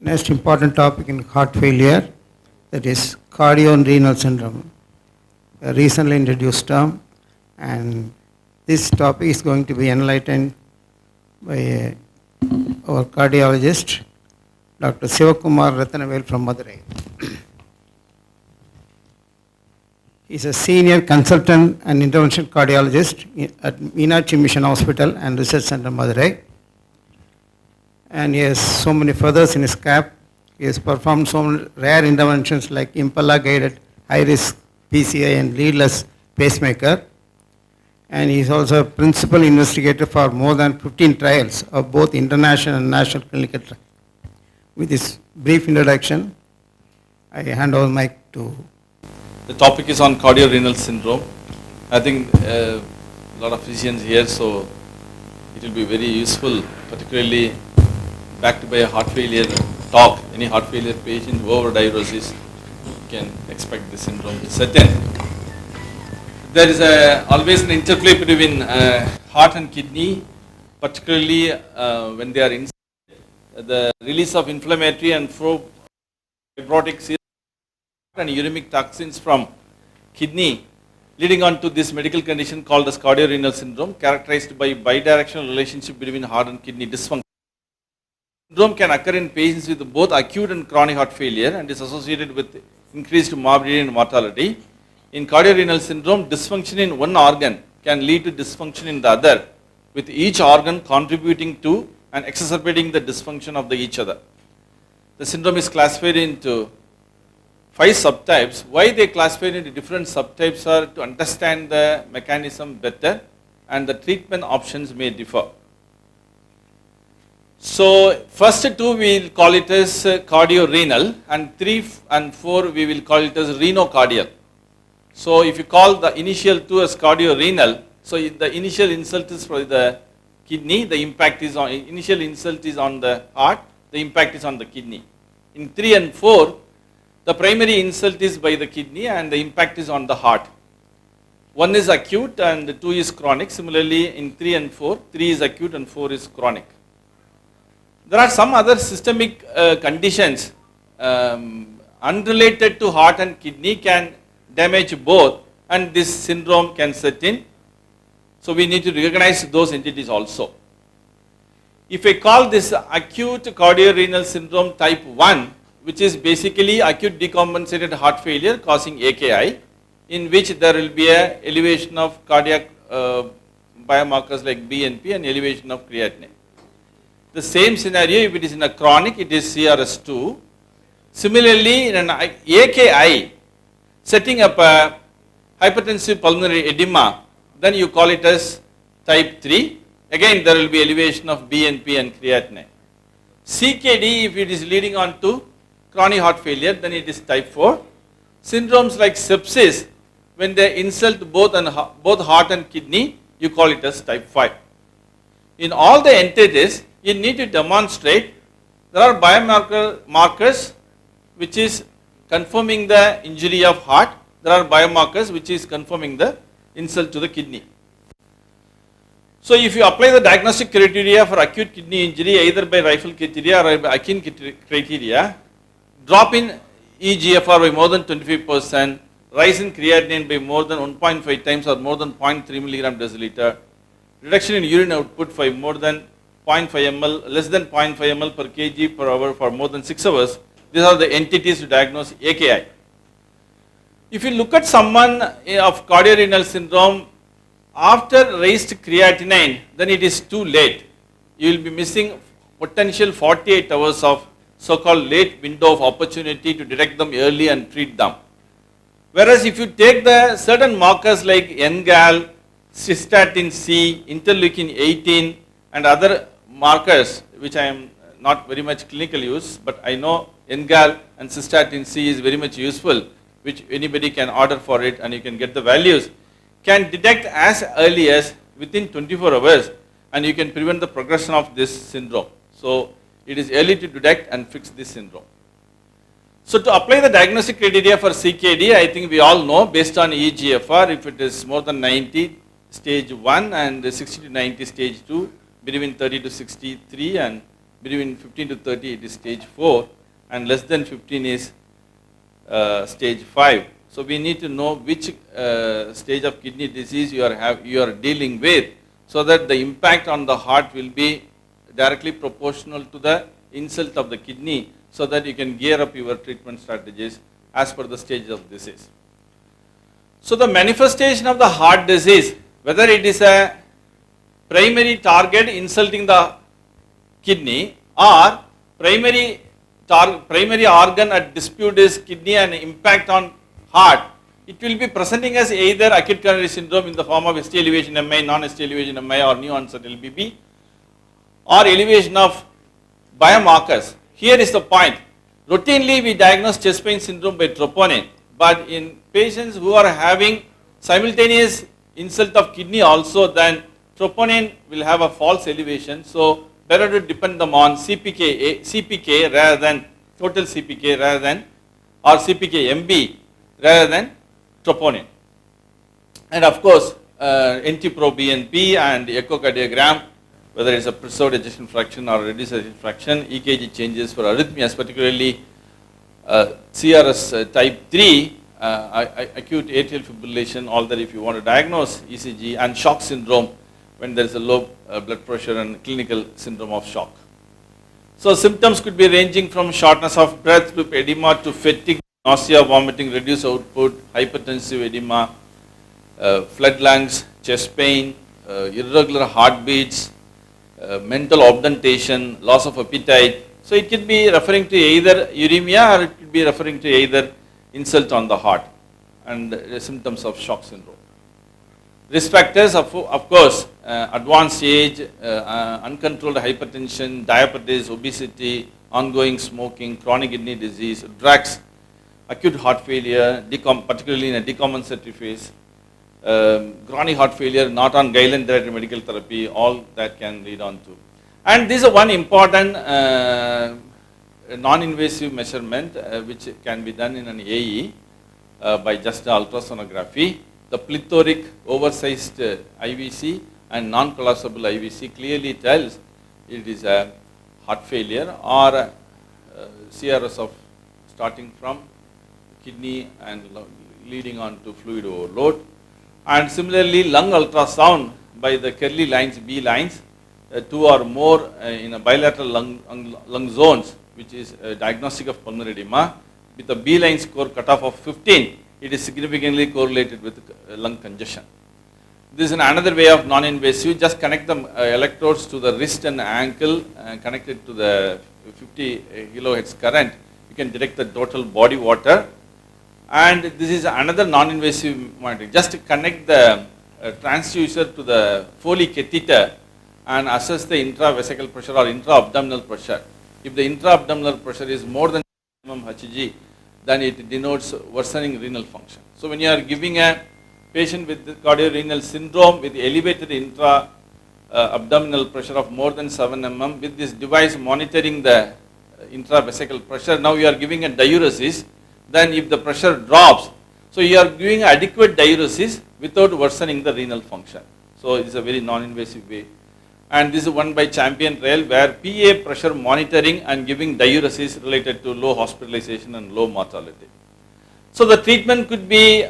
Next important topic in heart failure, that is Cardiorenal Syndrome, a recently introduced term, and this topic is going to be enlightened by our cardiologist, Dr. Sivakumar Rathnavel from Madurai. He is a senior consultant and intervention cardiologist at Meenakshi Mission Hospital and Research Center, Madurai. And he has so many feathers in his cap. He has performed so many rare interventions like impella-guided high-risk PCI and leadless pacemaker. And he is also a principal investigator for more than 15 trials of both international and national clinical trials. With this brief introduction, I hand over the mic to. The topic is on Cardiorenal Syndrome. I think a lot of physicians here, so it will be very useful, particularly backed by a heart failure talk. Any heart failure patient who overdiagnosis can expect this syndrome to set in. There is always an interplay between heart and kidney, particularly when they are inside. The release of inflammatory and fibrotic and uremic toxins from kidney, leading on to this medical condition called as Cardiorenal Syndrome, characterized by bidirectional relationship between heart and kidney dysfunction. Syndrome can occur in patients with both acute and chronic heart failure and is associated with increased morbidity and mortality. In Cardiorenal Syndrome, dysfunction in one organ can lead to dysfunction in the other, with each organ contributing to and exacerbating the dysfunction of each other. The syndrome is classified into 5 subtypes. Why they classify into different subtypes are to understand the mechanism better, and the treatment options may differ. So first 2 we will call it as cardiorenal, and 3 and 4 we will call it as renocardial. So if you call the initial 2 as cardiorenal, so the initial insult is for the kidney, the impact is on, initial insult is on the heart, the impact is on the kidney. In 3 and 4, the primary insult is by the kidney and the impact is on the heart. 1 is acute and 2 is chronic. Similarly in 3 and 4, 3 is acute and 4 is chronic. There are some other systemic conditions unrelated to heart and kidney can damage both, and this syndrome can set in. So we need to recognize those entities also. If I call this acute cardiorenal syndrome type 1, which is basically acute decompensated heart failure causing AKI, in which there will be a elevation of cardiac biomarkers like BNP and elevation of creatinine. The same scenario, if it is in a chronic, it is CRS2. Similarly, in an AKI, setting up a hypertensive pulmonary edema, then you call it as type 3. Again, there will be elevation of BNP and creatinine. CKD, if it is leading on to chronic heart failure, then it is type 4. Syndromes like sepsis, when they insult both heart and kidney, you call it as type 5. In all the entities, you need to demonstrate there are biomarkers which is confirming the injury of heart, there are biomarkers which is confirming the insult to the kidney. So if you apply the diagnostic criteria for acute kidney injury either by Rifle criteria or by Akin criteria, drop in eGFR by more than 25%, rise in creatinine by more than 1.5 times or more than 0.3 milligram deciliter, reduction in urine output by more than 0.5 ml, less than 0.5 ml per kg per hour for more than 6 hours. These are the entities to diagnose AKI. If you look at someone of cardiorenal syndrome, after raised creatinine, then it is too late. You will be missing potential 48 hours of so-called late window of opportunity to detect them early and treat them. Whereas if you take the certain markers like NGAL, cystatin C, interleukin 18 and other markers, which I am not very much clinical use, but I know NGAL and cystatin C is very much useful, which anybody can order for it and you can get the values, can detect as early as within 24 hours and you can prevent the progression of this syndrome. So it is early to detect and fix this syndrome. So to apply the diagnostic criteria for CKD, I think we all know based on eGFR, if it is more than 90, stage 1 and 60 to 90, stage 2, between 30 to 63 and between 15 to 30 it is stage 4, and less than 15 is stage 5. So we need to know which stage of kidney disease you are dealing with, so that the impact on the heart will be directly proportional to the insult of the kidney, so that you can gear up your treatment strategies as per the stage of disease. So the manifestation of the heart disease, whether it is a primary target insulting the kidney or primary organ at dispute is kidney and impact on heart, it will be presenting as either acute coronary syndrome in the form of ST elevation MI, non-ST elevation MI, or new onset LBB, or elevation of biomarkers. Here is the point. Routinely we diagnose chest pain syndrome by troponin, but in patients who are having simultaneous insult of kidney also, then troponin will have a false elevation. So better to depend them on CPK rather than total CPK rather than, or CPK MB rather than troponin. And of course, NT-proBNP and echocardiogram, whether it's a preserved ejection fraction or reduced ejection fraction, EKG changes for arrhythmias, particularly CRS type 3, acute atrial fibrillation, all that if you want to diagnose ECG, and shock syndrome when there is a low blood pressure and clinical syndrome of shock. So symptoms could be ranging from shortness of breath to edema to fatigue, nausea, vomiting, reduced output, hypertensive edema, flood lungs, chest pain, irregular heartbeats, mental obdentation, loss of appetite. So it could be referring to either uremia or it could be referring to either insult on the heart and the symptoms of shock syndrome. Risk factors, of course, advanced age, uncontrolled hypertension, diabetes, obesity, ongoing smoking, chronic kidney disease, drugs, acute heart failure, particularly in a decompensatory phase, chronic heart failure, not on guideline-directed medical therapy, all that can lead on to. And this is one important non-invasive measurement which can be done in an AE by just ultrasonography. The plethoric oversized IVC and non-collapsible IVC clearly tells it is a heart failure or a CRS of starting from kidney and leading on to fluid overload. And similarly, lung ultrasound by the Kerley lines, B lines, 2 or more in a bilateral lung zones, which is diagnostic of pulmonary edema, with a B line score cutoff of 15, it is significantly correlated with lung congestion. This is another way of non-invasive. Just connect the electrodes to the wrist and ankle, connected to the 50 kilohertz current. You can detect the total body water. And this is another non-invasive monitoring. Just connect the transducer to the Foley catheter and assess the intravesical pressure or intra-abdominal pressure. If the intra-abdominal pressure is more than Hg, then it denotes worsening renal function. So when you are giving a patient with cardiorenal syndrome with elevated intra-abdominal pressure of more than 7 mm, with this device monitoring the intravesical pressure, now you are giving a diuresis. Then if the pressure drops, so you are giving adequate diuresis without worsening the renal function. So it is a very non-invasive way. And this is one by Champion Trail, where PA pressure monitoring and giving diuresis related to low hospitalization and low mortality. So the treatment could be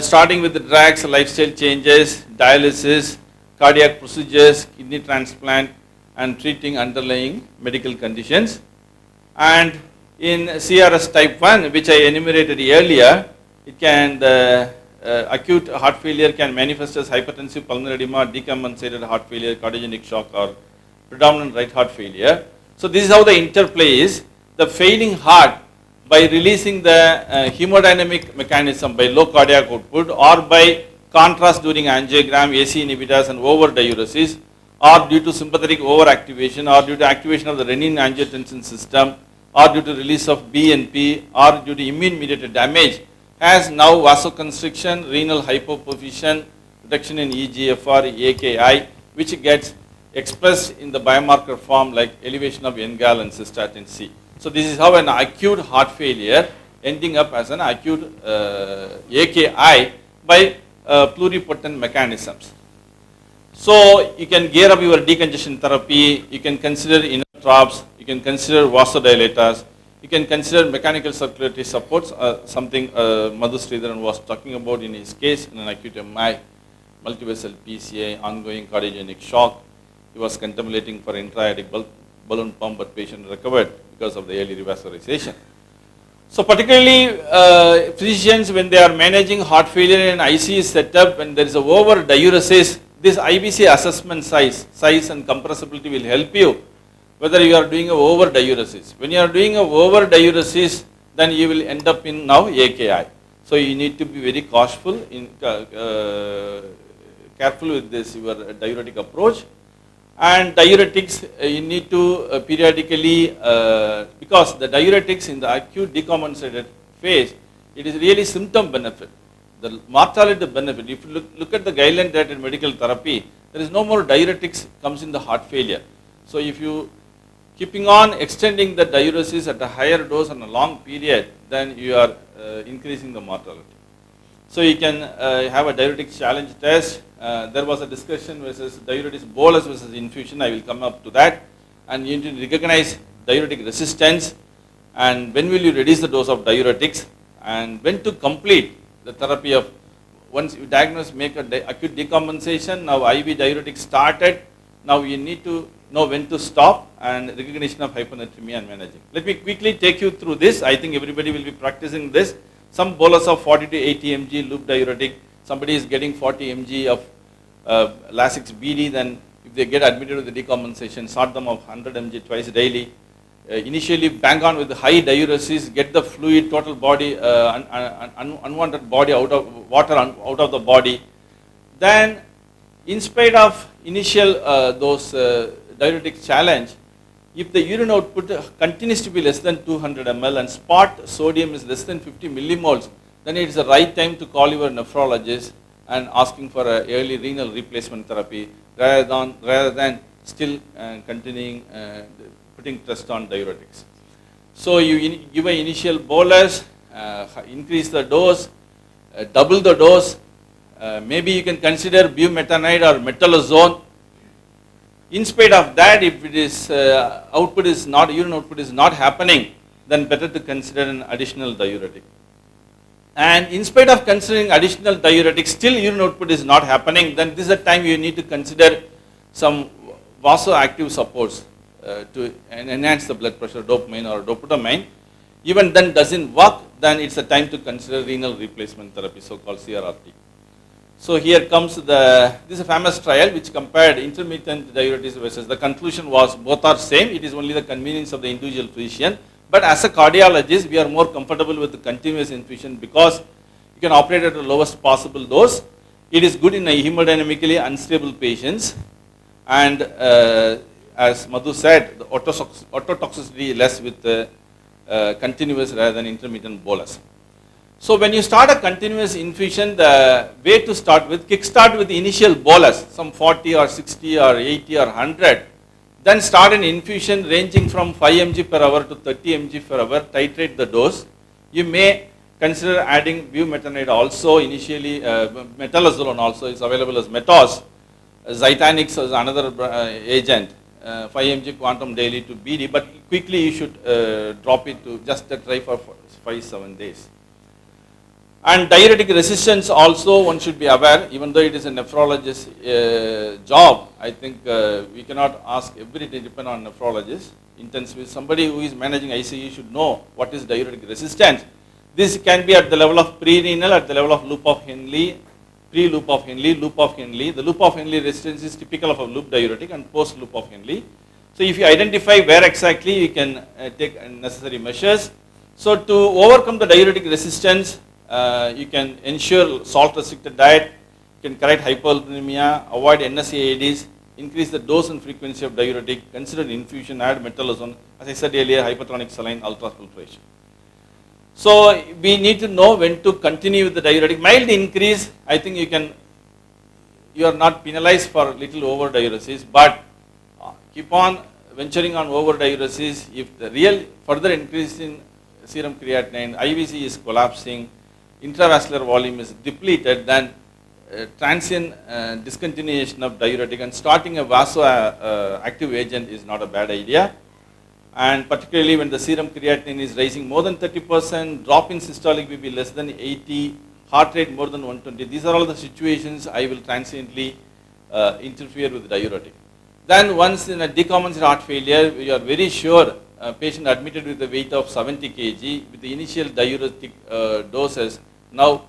starting with the drugs, lifestyle changes, dialysis, cardiac procedures, kidney transplant, and treating underlying medical conditions. And in CRS type 1, which I enumerated earlier, it can, acute heart failure can manifest as hypertensive pulmonary edema, decompensated heart failure, cardiogenic shock, or predominant right heart failure. So this is how the interplay is. The failing heart, by releasing the hemodynamic mechanism by low cardiac output, or by contrast during angiogram, AC inhibitors and over diuresis, or due to sympathetic overactivation, or due to activation of the renin-angiotensin system, or due to release of BNP, or due to immune-mediated damage, has now vasoconstriction, renal hypoperfusion, reduction in EGFR, AKI, which gets expressed in the biomarker form like elevation of NGAL and cystatin C. So this is how an acute heart failure ending up as an acute AKI by pluripotent mechanisms. So you can gear up your decongestion therapy, you can consider traps, you can consider vasodilators, you can consider mechanical circulatory supports, something Madhu Sridharan was talking about in his case in an acute MI, multivessel PCA, ongoing cardiogenic shock. He was contemplating for intra-aortic balloon pump, but patient recovered because of the early revascularization. So particularly physicians, when they are managing heart failure in ICU setup, when there is a over diuresis, this IBC assessment size and compressibility will help you whether you are doing a over diuresis. When you are doing a over diuresis, then you will end up in now AKI. So you need to be very careful with this your diuretic approach. And diuretics, you need to periodically, because the diuretics in the acute decompensated phase, it is really symptom benefit. The mortality benefit, if you look at the guideline directed medical therapy, there is no more diuretics comes in the heart failure. So if you keeping on extending the diuresis at a higher dose and a long period, then you are increasing the mortality. So you can have a diuretic challenge test. There was a discussion versus diuretics bolus versus infusion. I will come up to that. And you need to recognize diuretic resistance and when will you reduce the dose of diuretics and when to complete the therapy of, once you diagnose, make a acute decompensation, now IV diuretic started, now you need to know when to stop and recognition of hyponatremia and managing. Let me quickly take you through this. I think everybody will be practicing this. Some bolus of 40 to 80 mg loop diuretic, somebody is getting 40 mg of Lasix BD, then if they get admitted with the decompensation, sort them of 100 mg twice daily. Initially bang on with the high diuresis, get the fluid, total body, unwanted body out of water out of the body. Then in spite of initial those diuretic challenge, if the urine output continues to be less than 200 ml and spot sodium is less than 50 millimoles, then it is the right time to call your nephrologist and asking for an early renal replacement therapy rather than still continuing putting trust on diuretics. So you give an initial bolus, increase the dose, double the dose. Maybe you can consider bumetanide or metalazone. In spite of that, if it is urine output is not happening, then better to consider an additional diuretic. And in spite of considering additional diuretic, still urine output is not happening, then this is the time you need to consider some vasoactive supports to enhance the blood pressure, dopamine or dopamine. Even then doesn't work, then it's a time to consider renal replacement therapy, so-called CRRT. So here comes this is a famous trial which compared intermittent diuretics versus, the conclusion was both are same, it is only the convenience of the individual physician. But as a cardiologist, we are more comfortable with the continuous infusion because you can operate at the lowest possible dose. It is good in a hemodynamically unstable patients. And as Madhu said, the ototoxicity less with continuous rather than intermittent bolus. So when you start a continuous infusion, the way to start with, kickstart with the initial bolus, some 40 or 60 or 80 or 100. Then start an infusion ranging from 5 mg per hour to 30 mg per hour, titrate the dose. You may consider adding bumetanide also initially, metalazolone also is available as Metos. Zytanix is another agent, 5 mg quantum daily to BD, but quickly you should drop it to just try for 5-7 days. And diuretic resistance also one should be aware, even though it is a nephrologist's job, I think we cannot ask everything depend on nephrologist. Intensively, somebody who is managing ICU should know what is diuretic resistance. This can be at the level of pre-renal, at the level of loop of Henle, pre-loop of Henle, loop of Henle. The loop of Henle resistance is typical of a loop diuretic and post-loop of Henle. So if you identify where exactly, you can take necessary measures. So to overcome the diuretic resistance, you can ensure salt-restricted diet, you can correct hypoalbuminemia, avoid NSAIDs, increase the dose and frequency of diuretic, consider infusion, add metalazone, as I said earlier, hypertonic saline ultrafiltration. So we need to know when to continue with the diuretic. Mild increase, I think you are not penalized for little over diuresis, but keep on venturing on over diuresis. If the real further increase in serum creatinine, IVC is collapsing, intravascular volume is depleted, then transient discontinuation of diuretic and starting a vasoactive agent is not a bad idea. and particularly when the serum creatinine is rising more than 30%, drop in systolic BP less than 80, heart rate more than 120. These are all the situations I will transiently interfere with diuretic. Then once in a decompensated heart failure, we are very sure a patient admitted with a weight of 70 kg with the initial diuretic doses. Now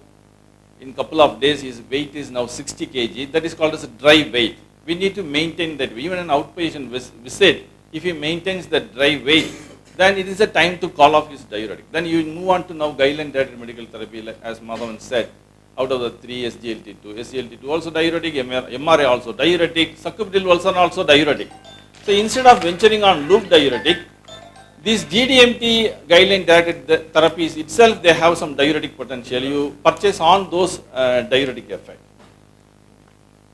in couple of days his weight is now 60 kg. That is called as a dry weight. We need to maintain that. Even an outpatient visit, if he maintains that dry weight, then it is a time to call off his diuretic. Then you move on to now guideline directed medical therapy, like as Madhavan said, out of the 3 SGLT2. SGLT2 also diuretic, MRA also diuretic, sacubitril also diuretic. So instead of venturing on loop diuretic, these GDMT guideline directed therapies itself, they have some diuretic potential. You purchase on those diuretic effect.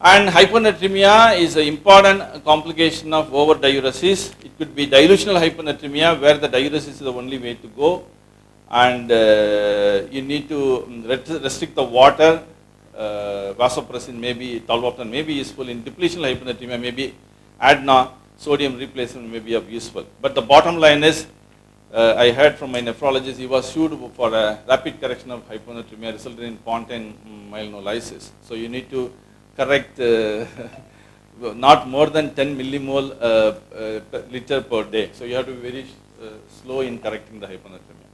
And hyponatremia is an important complication of over-diuresis. It could be dilutional hyponatremia where the diuresis is the only way to go. And you need to restrict the water. Vasopressin may be, tolvaptan may be useful. In depletional hyponatremia, maybe ADNA, sodium replacement may be of useful. But the bottom line is, I heard from my nephrologist, he was sued for a rapid correction of hyponatremia resulting in pontine myelinolysis. So you need to correct not more than 10 millimole liter per day. So you have to be very slow in correcting the hyponatremia.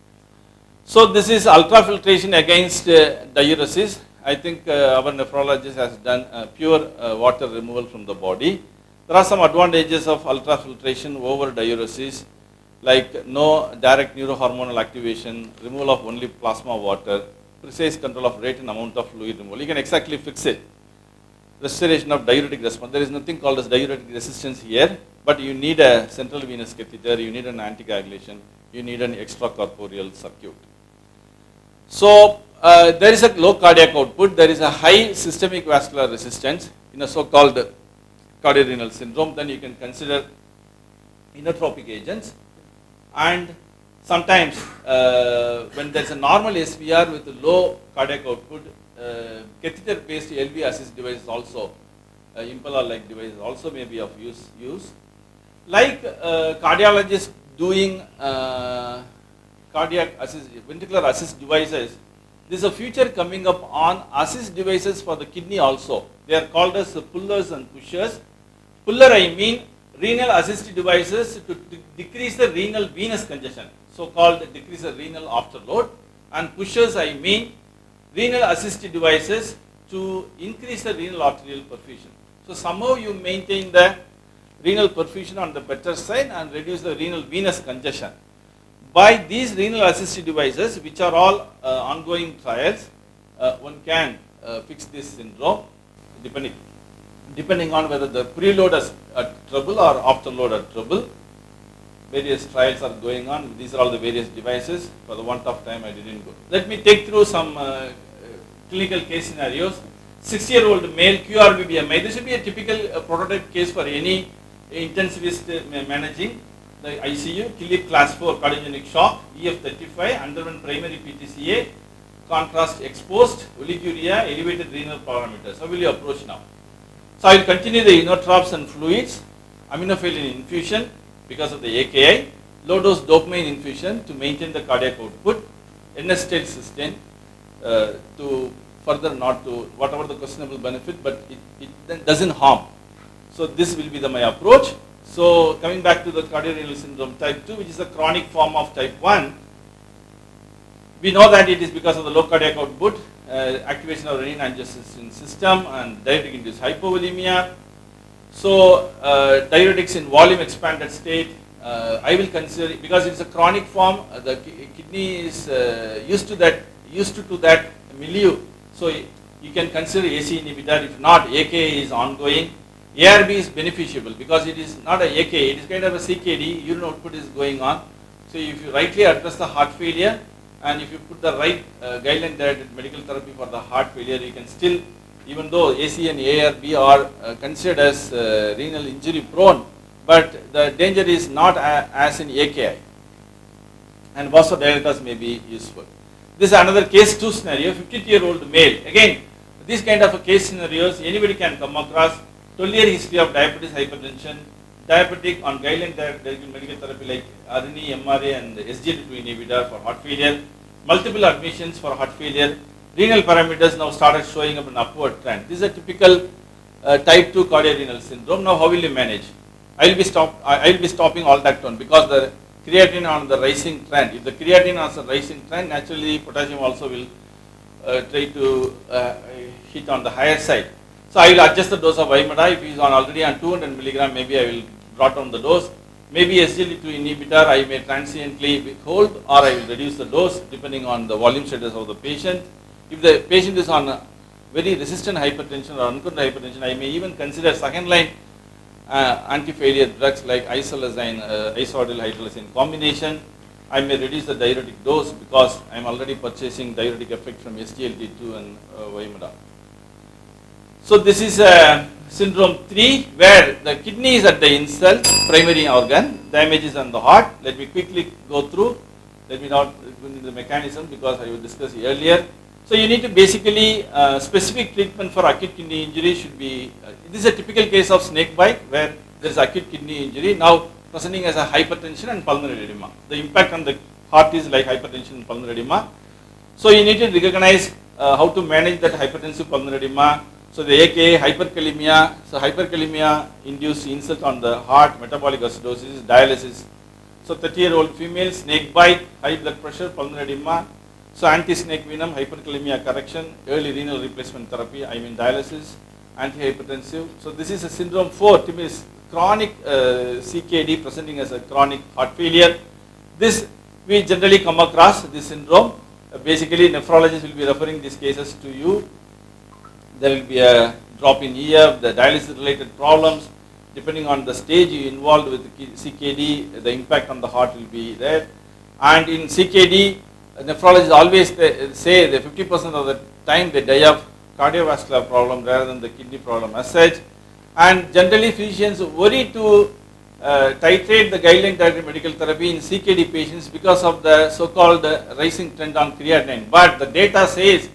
So this is ultrafiltration against diuresis. I think our nephrologist has done pure water removal from the body. There are some advantages of ultrafiltration over diuresis, like no direct neurohormonal activation, removal of only plasma water, precise control of rate and amount of fluid removal. You can exactly fix it. Restoration of diuretic response. There is nothing called as diuretic resistance here, but you need a central venous catheter, you need an anticoagulation, you need an extracorporeal circuit. So there is a low cardiac output, there is a high systemic vascular resistance in a so-called Cardiorenal Syndrome. Then you can consider inotropic agents, and sometimes when there is a normal SVR with low cardiac output, catheter-based LV assist devices also, impeller-like devices also may be of use. Like cardiologists doing cardiac assist, ventricular assist devices, there is a future coming up on assist devices for the kidney also. They are called as pullers and pushers. Puller, I mean renal assist devices to decrease the renal venous congestion, so-called decrease the renal afterload. And pushers, I mean renal assist devices to increase the renal arterial perfusion. So somehow you maintain the renal perfusion on the better side and reduce the renal venous congestion. By these renal assist devices, which are all ongoing trials, one can fix this syndrome depending on whether the preload is trouble or afterload are trouble. Various trials are going on. These are all the various devices. For the want of time, I didn't go. Let me take through some clinical case scenarios. 60-year-old male, QRBBMI. This should be a typical prototype case for any intensivist managing the ICU. Kilic class 4 cardiogenic shock, EF35, underwent primary PTCA, contrast exposed, oliguria, elevated renal parameters. How will you approach now? So I will continue the inotropes and fluids, aminophylline infusion because of the AKI, low dose dopamine infusion to maintain the cardiac output, N-acetyl cysteine to further not to whatever the questionable benefit, but it then doesn't harm. So this will be my approach. So coming back to the cardiorenal syndrome type 2, which is a chronic form of type 1, we know that it is because of the low cardiac output, activation of renin-angiotensin system and diuretic induced hypovolemia. So diuretics in volume expanded state, I will consider it because it is a chronic form. The kidney is used to that milieu. So you can consider AC inhibitor. If not, AKI is ongoing. ARB is beneficiable because it is not a AKI, it is kind of a CKD, urine output is going on. So if you rightly address the heart failure and if you put the right guideline directed medical therapy for the heart failure, you can still, even though AC and ARB are considered as renal injury prone, but the danger is not as in AKI, and vasodilators may be useful. This is another case 2 scenario, 52-year-old male. Again, these kind of case scenarios anybody can come across. 12-year history of diabetes, hypertension, therapeutic on guideline medical therapy like RNA, MRA and SGLT2 inhibitor for heart failure, multiple admissions for heart failure, renal parameters now started showing up an upward trend. This is a typical type 2 cardiorenal syndrome. Now how will you manage? I will be stopping all that one because the creatinine on the rising trend. If the creatinine on the rising trend, naturally potassium also will try to hit on the higher side. So I will adjust the dose of Vimeda. If he is already on 200 milligram, maybe I will drop down the dose. Maybe SGLT2 inhibitor I may transiently withhold, or I will reduce the dose depending on the volume status of the patient. If the patient is on very resistant hypertension or uncontrolled hypertension, I may even consider second line anti-failure drugs like isolazine, isoadyl hydrolazine combination. I may reduce the diuretic dose because I am already purchasing diuretic effect from SGLT2 and Vimeda. So this is syndrome 3 where the kidney is at the insult, primary organ, damage is on the heart. Let me quickly go through. Let me not go into the mechanism because I will discuss earlier. So you need to basically, specific treatment for acute kidney injury should be, this is a typical case of snake bite where there is acute kidney injury now presenting as a hypertension and pulmonary edema. The impact on the heart is like hypertension and pulmonary edema. So you need to recognize how to manage that hypertensive pulmonary edema. So the AKA hyperkalemia, so hyperkalemia induced insult on the heart, metabolic acidosis, dialysis. So 30-year-old female, snake bite, high blood pressure, pulmonary edema. So anti-snake venom, hyperkalemia correction, early renal replacement therapy, I mean dialysis, antihypertensive. So this is a syndrome 4, typically chronic CKD presenting as a chronic heart failure. This we generally come across this syndrome. Basically nephrologists will be referring these cases to you. There will be a drop in EF, the dialysis related problems. Depending on the stage you involved with CKD, the impact on the heart will be there. And in CKD, nephrologists always say that 50% of the time they die of cardiovascular problem rather than the kidney problem as such. And generally physicians worry to titrate the guideline directed medical therapy in CKD patients because of the so-called rising trend on creatinine. But the data says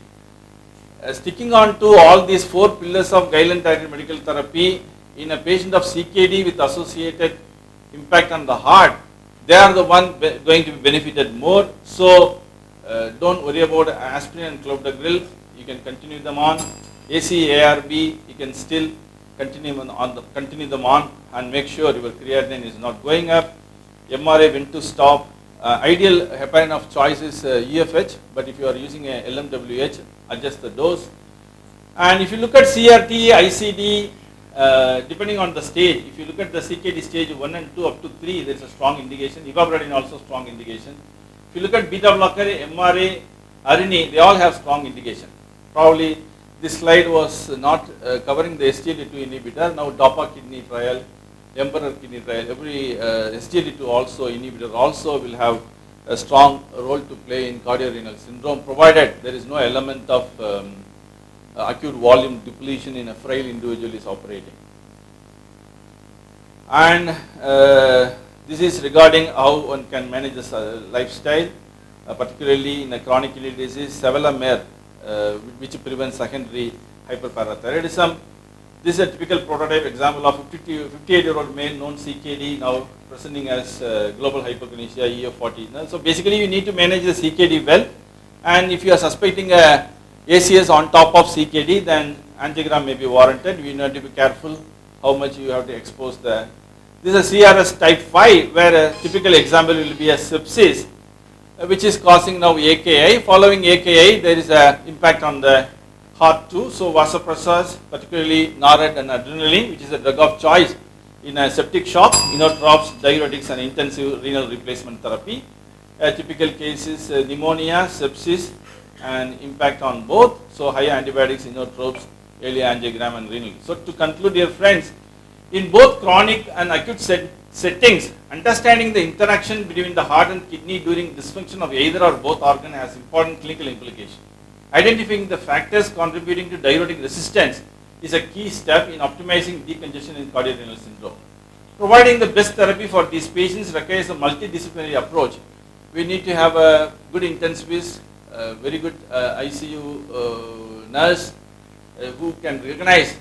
sticking on to all these 4 pillars of guideline directed medical therapy in a patient of CKD with associated impact on the heart, they are the one going to be benefited more. So don't worry about aspirin and clopidogrel. You can continue them on. AC, ARB, you can still continue them on and make sure your creatinine is not going up. MRA when to stop. Ideal heparin of choice is UFH, but if you are using a LMWH, adjust the dose. And if you look at CRT, ICD, depending on the stage, if you look at the CKD stage 1 and 2 up to 3, there is a strong indication. Ivabradine also strong indication. If you look at beta blocker, MRA, RNA, they all have strong indication. Probably this slide was not covering the SGLT2 inhibitor. Now DOPA kidney trial, Emperor kidney trial, every SGLT2 also inhibitor also will have a strong role to play in cardiorenal syndrome, provided there is no element of acute volume depletion in a frail individual is operating. And this is regarding how one can manage this lifestyle, particularly in a chronic kidney disease, sevelamer, which prevents secondary hyperparathyroidism. This is a typical prototype example of 58-year-old male known CKD now presenting as global hyperkinesia EF40. So basically you need to manage the CKD well, and if you are suspecting a ACS on top of CKD, then angiogram may be warranted. You need to be careful how much you have to expose the. This is a CRS type 5 where a typical example will be a sepsis which is causing now AKI. Following AKI there is an impact on the heart too. So vasopressors, particularly NARD and adrenaline, which is a drug of choice in a septic shock, inotropes, diuretics and intensive renal replacement therapy. A typical case is pneumonia, sepsis and impact on both. So high antibiotics, inotropes, early angiogram and renal. So to conclude, dear friends, in both chronic and acute settings, understanding the interaction between the heart and kidney during dysfunction of either or both organ has important clinical implications. Identifying the factors contributing to diuretic resistance is a key step in optimizing decongestion in cardiorenal syndrome. Providing the best therapy for these patients requires a multidisciplinary approach. We need to have a good intensivist, very good ICU nurse who can recognize,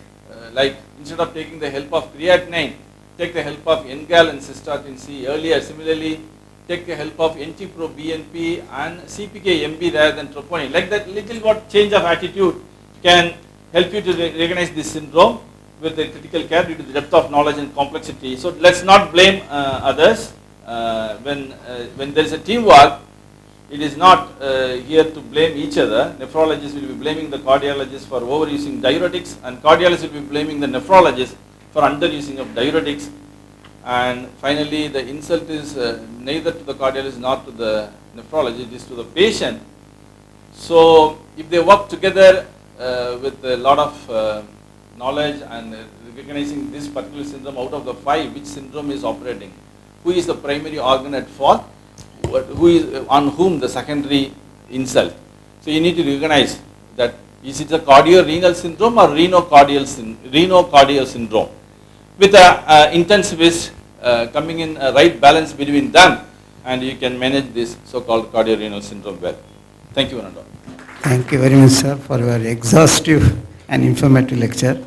like instead of taking the help of creatinine, take the help of NGAL and cystatin C earlier. Similarly, take the help of NT-proBNP and CPK-MB rather than troponin. Like that little what change of attitude can help you to recognize this syndrome with the critical care due to the depth of knowledge and complexity. So let's not blame others. When there is a teamwork, it is not here to blame each other. Nephrologists will be blaming the cardiologist for overusing diuretics, and cardiologists will be blaming the nephrologist for underusing of diuretics. And finally, the insult is neither to the cardiologist nor to the nephrologist, it is to the patient. So if they work together with a lot of knowledge and recognizing this particular syndrome out of the 5, which syndrome is operating, who is the primary organ at fault, who is on whom the secondary insult. So you need to recognize that is it a cardiorenal syndrome or renocardial syndrome, with a intensivist coming in a right balance between them, and you can manage this so-called cardiorenal syndrome well. Thank you, Ananda. Thank you very much, sir, for your exhaustive and informative lecture.